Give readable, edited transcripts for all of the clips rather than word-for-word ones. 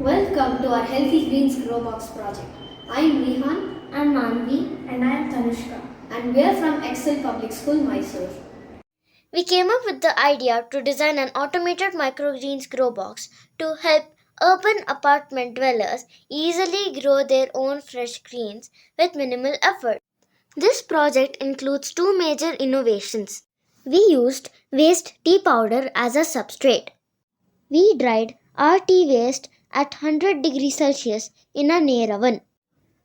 Welcome to our Healthy Greens Growbox project. I am Rehan. I'm Manvi. And I am Tanushka. And we are from Excel Public School, Mysore. We came up with the idea to design an automated microgreens grow box to help urban apartment dwellers easily grow their own fresh greens with minimal effort. This project includes two major innovations. We used waste tea powder as a substrate. We dried our tea waste at 100 degrees Celsius in a near oven.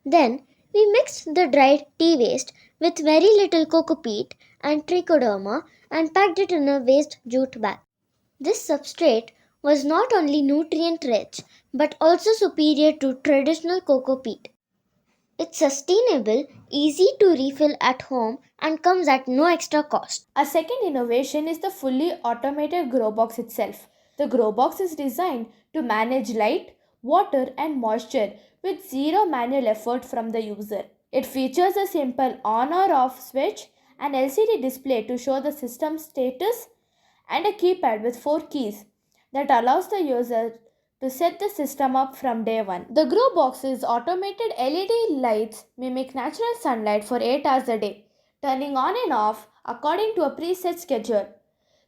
Then we mixed the dried tea waste with very little coco peat and trichoderma and packed it in a waste jute bag. This substrate was not only nutrient rich but also superior to traditional coco peat. It's sustainable, easy to refill at home, and comes at no extra cost. A second innovation is the fully automated Growbox itself. The Growbox is designed to manage light, water, and moisture with zero manual effort from the user. It features a simple on or off switch, an LCD display to show the system status, and a keypad with 4 keys that allows the user to set the system up from day one. The Growbox's automated LED lights mimic natural sunlight for 8 hours a day, turning on and off according to a preset schedule.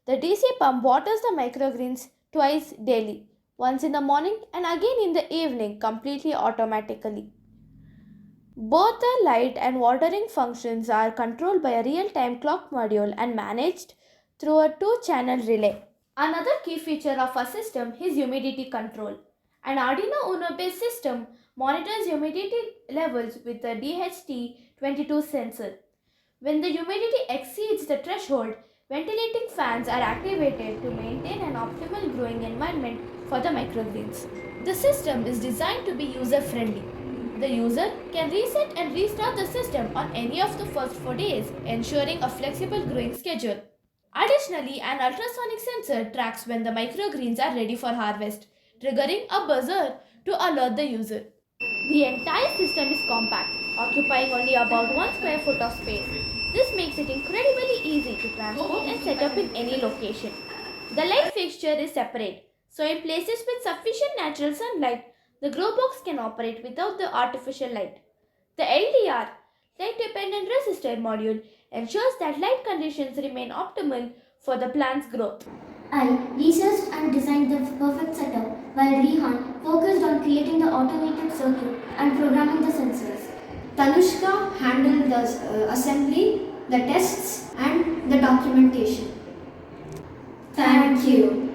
The DC pump waters the microgreens twice daily, once in the morning and again in the evening, completely automatically. Both the light and watering functions are controlled by a real-time clock module and managed through a two-channel relay. Another key feature of our system is humidity control. An Arduino Uno based system monitors humidity levels with a DHT22 sensor. When the humidity exceeds the threshold, ventilating fans are activated to maintain an optimal growing environment for the microgreens. The system is designed to be user-friendly. The user can reset and restart the system on any of the first 4 days, ensuring a flexible growing schedule. Additionally, an ultrasonic sensor tracks when the microgreens are ready for harvest, triggering a buzzer to alert the user. The entire system is compact, occupying only about 1 square foot of space. This makes it incredibly easy to transport and set up in any location. The light fixture is separate, so in places with sufficient natural sunlight, the Growbox can operate without the artificial light. The LDR, light dependent resistor module, ensures that light conditions remain optimal for the plant's growth. I researched and designed the perfect setup while Rehan focused on creating the automated circuit and programming the sensors. Tanushka handled the assembly, the tests, and the documentation. Thank you.